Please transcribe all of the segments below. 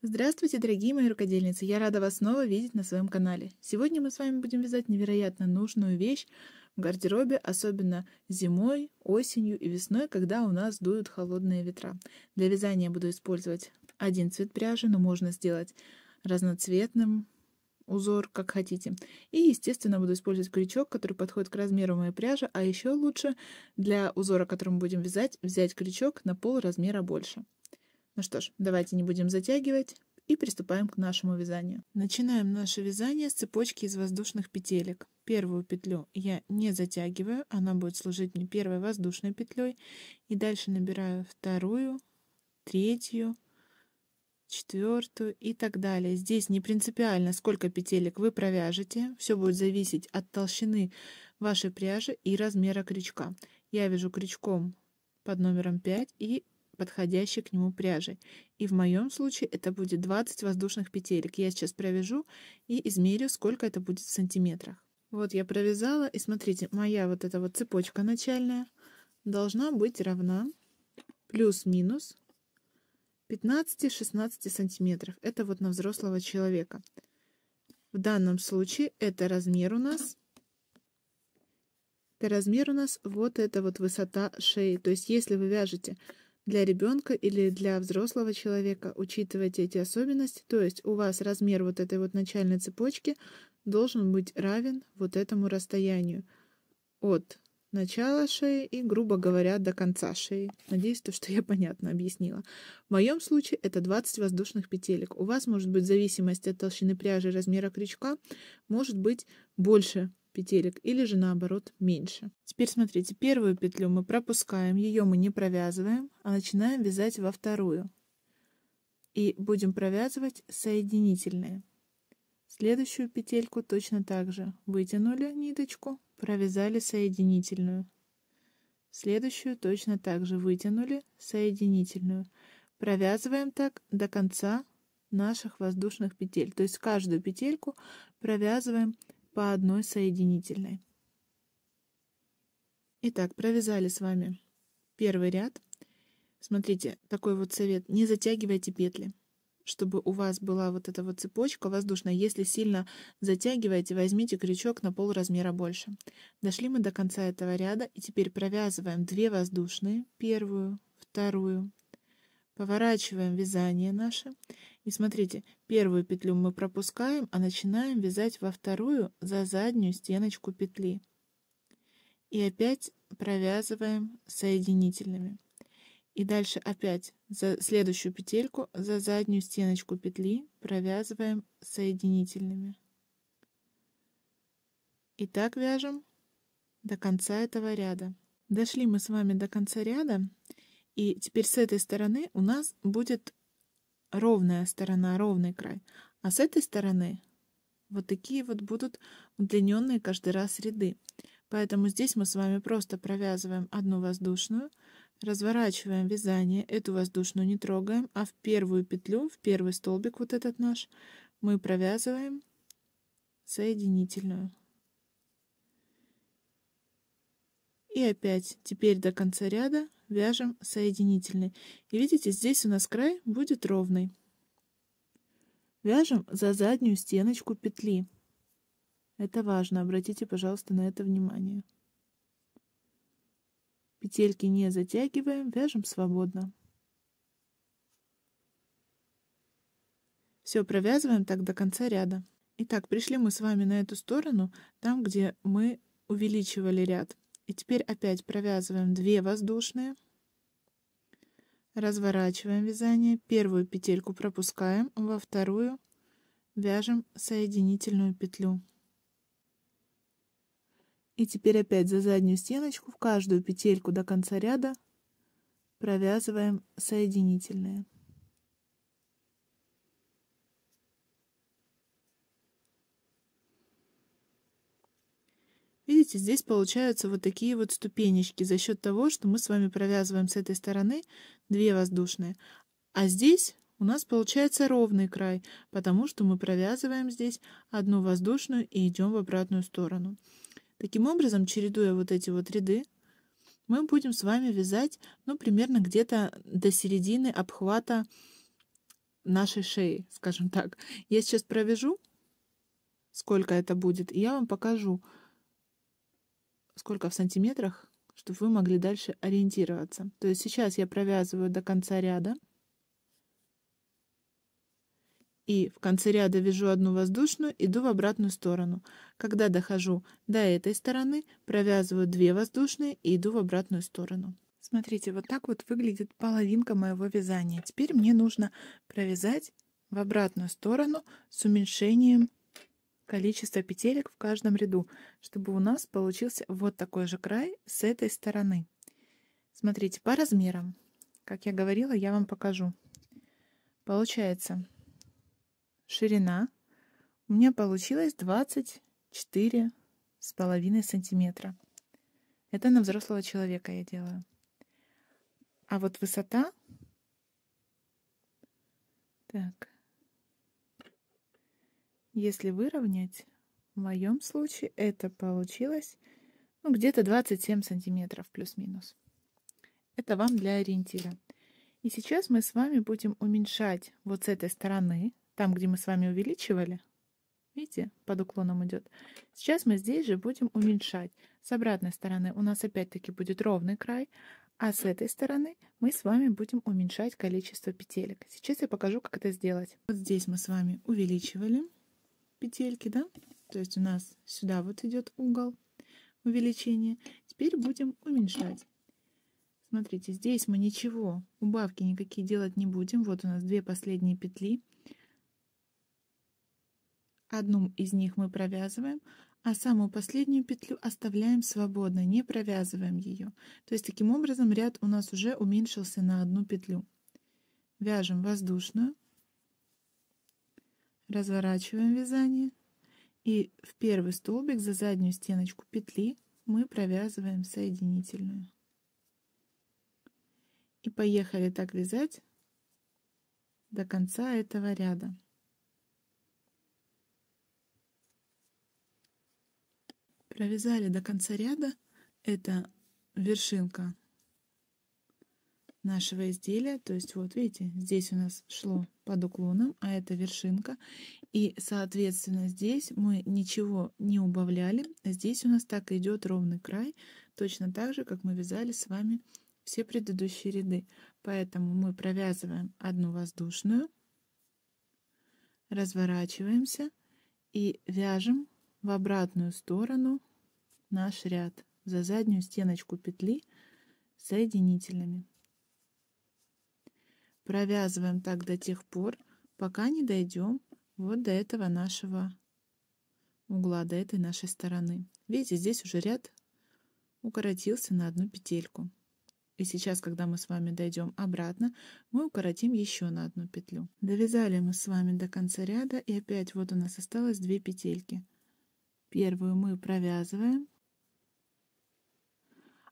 Здравствуйте, дорогие мои рукодельницы! Я рада вас снова видеть на своем канале. Сегодня мы с вами будем вязать невероятно нужную вещь в гардеробе, особенно зимой, осенью и весной, когда у нас дуют холодные ветра. Для вязания буду использовать один цвет пряжи, но можно сделать разноцветным узор, как хотите. И, естественно, буду использовать крючок, который подходит к размеру моей пряжи, а еще лучше для узора, который мы будем вязать, взять крючок на пол размера больше. Ну что ж, давайте не будем затягивать и приступаем к нашему вязанию. Начинаем наше вязание с цепочки из воздушных петелек. Первую петлю я не затягиваю, она будет служить мне первой воздушной петлей. И дальше набираю вторую, третью, четвертую и так далее. Здесь не принципиально, сколько петелек вы провяжете. Все будет зависеть от толщины вашей пряжи и размера крючка. Я вяжу крючком под номером 5 и подходящей к нему пряжи. И в моем случае это будет 20 воздушных петелек. Я сейчас провяжу и измерю, сколько это будет в сантиметрах. Вот я провязала, и смотрите, моя вот эта вот цепочка начальная должна быть равна плюс-минус 15-16 сантиметров. Это вот на взрослого человека. В данном случае это размер у нас. Вот эта вот высота шеи. То есть если вы вяжете для ребенка или для взрослого человека, учитывайте эти особенности. То есть у вас размер вот этой вот начальной цепочки должен быть равен вот этому расстоянию от начала шеи и, грубо говоря, до конца шеи. Надеюсь, что я понятно объяснила. В моем случае это 20 воздушных петелек. У вас может быть в зависимости от толщины пряжи и размера крючка, может быть больше петелек или же наоборот меньше. Теперь смотрите, первую петлю мы пропускаем, ее мы не провязываем, а начинаем вязать во вторую. И будем провязывать соединительные. Следующую петельку точно так же вытянули ниточку, провязали соединительную. Следующую точно так же вытянули соединительную. Провязываем так до конца наших воздушных петель. То есть каждую петельку провязываем по одной соединительной. Итак, провязали с вами первый ряд. Смотрите, такой вот совет: не затягивайте петли, чтобы у вас была вот эта вот цепочка воздушная. Если сильно затягиваете, возьмите крючок на пол размера больше. Дошли мы до конца этого ряда, и теперь провязываем 2 воздушные, первую, вторую, поворачиваем вязание наше. И смотрите, первую петлю мы пропускаем, а начинаем вязать во вторую за заднюю стеночку петли. И опять провязываем соединительными. И дальше опять за следующую петельку за заднюю стеночку петли провязываем соединительными. И так вяжем до конца этого ряда. Дошли мы с вами до конца ряда, и теперь с этой стороны у нас будет ровная сторона, ровный край, а с этой стороны вот такие вот будут удлиненные каждый раз ряды. Поэтому здесь мы с вами просто провязываем одну воздушную, разворачиваем вязание, эту воздушную не трогаем, а в первую петлю, в первый столбик вот этот наш, мы провязываем соединительную. И опять теперь до конца ряда вяжем соединительный. И видите, здесь у нас край будет ровный. Вяжем за заднюю стеночку петли. Это важно, обратите, пожалуйста, на это внимание. Петельки не затягиваем, вяжем свободно. Все, провязываем так до конца ряда. Итак, пришли мы с вами на эту сторону, там, где мы увеличивали ряд. И теперь опять провязываем 2 воздушные, разворачиваем вязание, первую петельку пропускаем, во вторую вяжем соединительную петлю. И теперь опять за заднюю стеночку в каждую петельку до конца ряда провязываем соединительные. Видите, здесь получаются вот такие вот ступенечки за счет того, что мы с вами провязываем с этой стороны 2 воздушные, а здесь у нас получается ровный край, потому что мы провязываем здесь одну воздушную и идем в обратную сторону. Таким образом, чередуя вот эти вот ряды, мы будем с вами вязать, ну, примерно где-то до середины обхвата нашей шеи, скажем так. Я сейчас провяжу, сколько это будет, и я вам покажу, сколько в сантиметрах, чтобы вы могли дальше ориентироваться. То есть сейчас я провязываю до конца ряда. И в конце ряда вяжу одну воздушную, иду в обратную сторону. Когда дохожу до этой стороны, провязываю 2 воздушные и иду в обратную сторону. Смотрите, вот так вот выглядит половинка моего вязания. Теперь мне нужно провязать в обратную сторону с уменьшением количества петелек в каждом ряду, чтобы у нас получился вот такой же край с этой стороны. Смотрите, по размерам, как я говорила, я вам покажу. Получается, ширина у меня получилась 24,5 сантиметра. Это на взрослого человека я делаю. А вот высота, так, если выровнять, в моем случае это получилось где-то 27 сантиметров плюс-минус. Это вам для ориентира. И сейчас мы с вами будем уменьшать вот с этой стороны, там, где мы с вами увеличивали. Видите, под уклоном идет. Сейчас мы здесь же будем уменьшать. С обратной стороны у нас опять-таки будет ровный край, а с этой стороны мы с вами будем уменьшать количество петелек. Сейчас я покажу, как это сделать. Вот здесь мы с вами увеличивали петельки, да? То есть у нас сюда вот идет угол увеличения. Теперь будем уменьшать. Смотрите, здесь мы ничего, убавки никакие делать не будем. Вот у нас 2 последние петли. Одну из них мы провязываем, а самую последнюю петлю оставляем свободно, не провязываем ее. То есть таким образом ряд у нас уже уменьшился на 1 петлю. Вяжем воздушную, разворачиваем вязание и в первый столбик за заднюю стеночку петли мы провязываем соединительную. И поехали так вязать до конца этого ряда. Провязали до конца ряда, это вершинка нашего изделия, то есть вот видите, здесь у нас шло под уклоном, а это вершинка, и соответственно здесь мы ничего не убавляли, здесь у нас так идет ровный край, точно так же, как мы вязали с вами все предыдущие ряды. Поэтому мы провязываем одну воздушную, разворачиваемся и вяжем в обратную сторону наш ряд за заднюю стеночку петли соединительными. Провязываем так до тех пор, пока не дойдем вот до этого нашего угла, до этой нашей стороны. Видите, здесь уже ряд укоротился на 1 петельку. И сейчас, когда мы с вами дойдем обратно, мы укоротим еще на 1 петлю. Довязали мы с вами до конца ряда, и опять вот у нас осталось 2 петельки. Первую мы провязываем,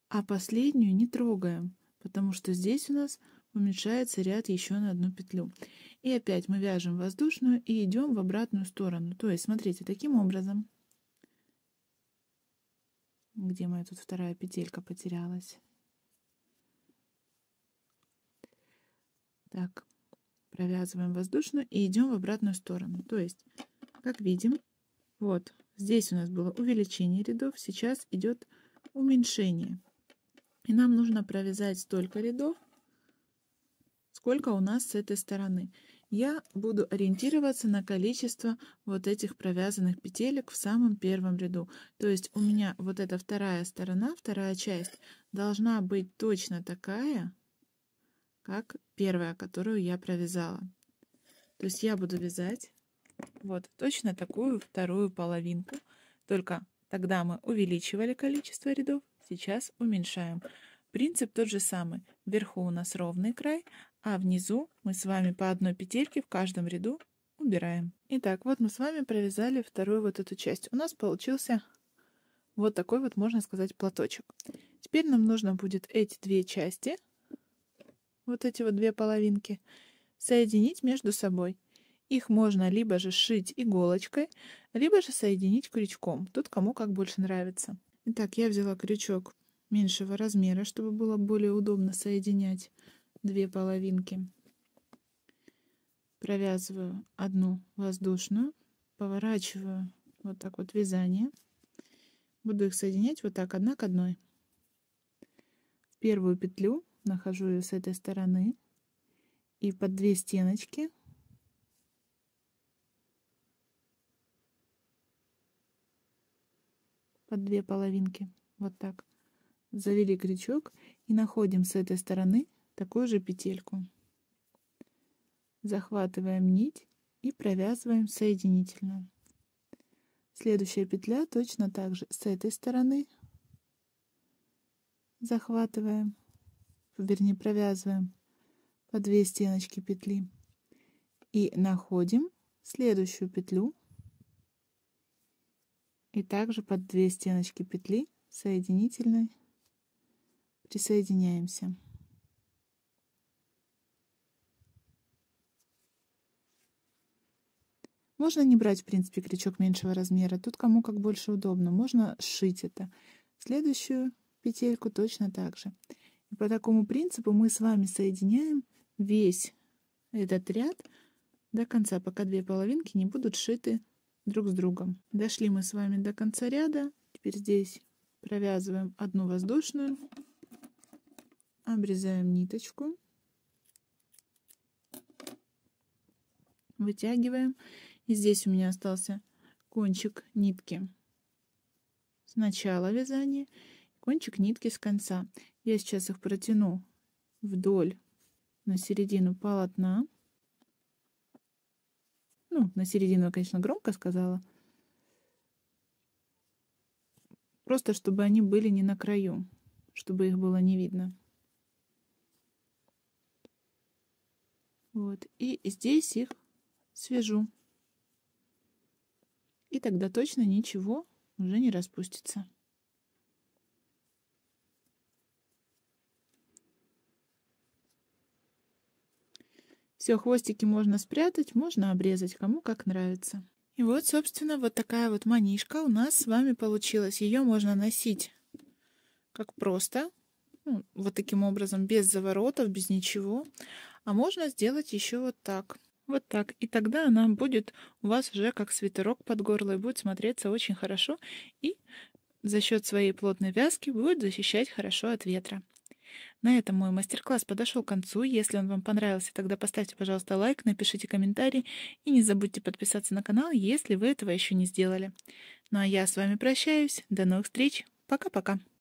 а последнюю не трогаем, потому что здесь у нас уменьшается ряд еще на 1 петлю. И опять мы вяжем воздушную и идем в обратную сторону. То есть, смотрите, таким образом. Где моя тут вторая петелька потерялась? Так, провязываем воздушную и идем в обратную сторону. То есть, как видим, вот здесь у нас было увеличение рядов, сейчас идет уменьшение. И нам нужно провязать столько рядов, сколько у нас с этой стороны. Я буду ориентироваться на количество вот этих провязанных петелек в самом первом ряду. То есть у меня вот эта вторая сторона, вторая часть должна быть точно такая, как первая, которую я провязала. То есть я буду вязать вот точно такую вторую половинку. Только тогда мы увеличивали количество рядов, сейчас уменьшаем. Принцип тот же самый. Вверху у нас ровный край, а внизу мы с вами по 1 петельке в каждом ряду убираем. Итак, вот мы с вами провязали вторую вот эту часть. У нас получился вот такой вот, можно сказать, платочек. Теперь нам нужно будет эти 2 части, вот эти вот 2 половинки, соединить между собой. Их можно либо же сшить иголочкой, либо же соединить крючком. Тут кому как больше нравится. Итак, я взяла крючок меньшего размера, чтобы было более удобно соединять 2 половинки. провязываю одну воздушную, поворачиваю вот так вот вязание. Буду их соединять вот так, одна к одной. В первую петлю нахожу ее с этой стороны и под 2 стеночки под 2 половинки, вот так, завели крючок и находим с этой стороны такую же петельку. Захватываем нить и провязываем соединительную. Следующая петля точно так же с этой стороны захватываем, вернее провязываем по 2 стеночки петли и находим следующую петлю и также под 2 стеночки петли соединительной присоединяемся. Можно не брать, в принципе, крючок меньшего размера. Тут кому как больше удобно. Можно сшить это. Следующую петельку точно так же. И по такому принципу мы с вами соединяем весь этот ряд до конца, пока 2 половинки не будут сшиты друг с другом. Дошли мы с вами до конца ряда. Теперь здесь провязываем одну воздушную, обрезаем ниточку, вытягиваем. И здесь у меня остался кончик нитки с начала вязания, кончик нитки с конца. Я сейчас их протяну вдоль на середину полотна. Ну, на середину, конечно, громко сказала. Просто чтобы они были не на краю, чтобы их было не видно. Вот. И здесь их свяжу. И тогда точно ничего уже не распустится. Все, хвостики можно спрятать, можно обрезать, кому как нравится. И вот, собственно, вот такая вот манишка у нас с вами получилась. Ее можно носить как просто, ну, вот таким образом, без заворотов, без ничего. А можно сделать еще вот так. Вот так. И тогда она будет у вас уже как свитерок под горло и будет смотреться очень хорошо. И за счет своей плотной вязки будет защищать хорошо от ветра. На этом мой мастер-класс подошел к концу. Если он вам понравился, тогда поставьте, пожалуйста, лайк, напишите комментарий и не забудьте подписаться на канал, если вы этого еще не сделали. Ну а я с вами прощаюсь. До новых встреч. Пока-пока.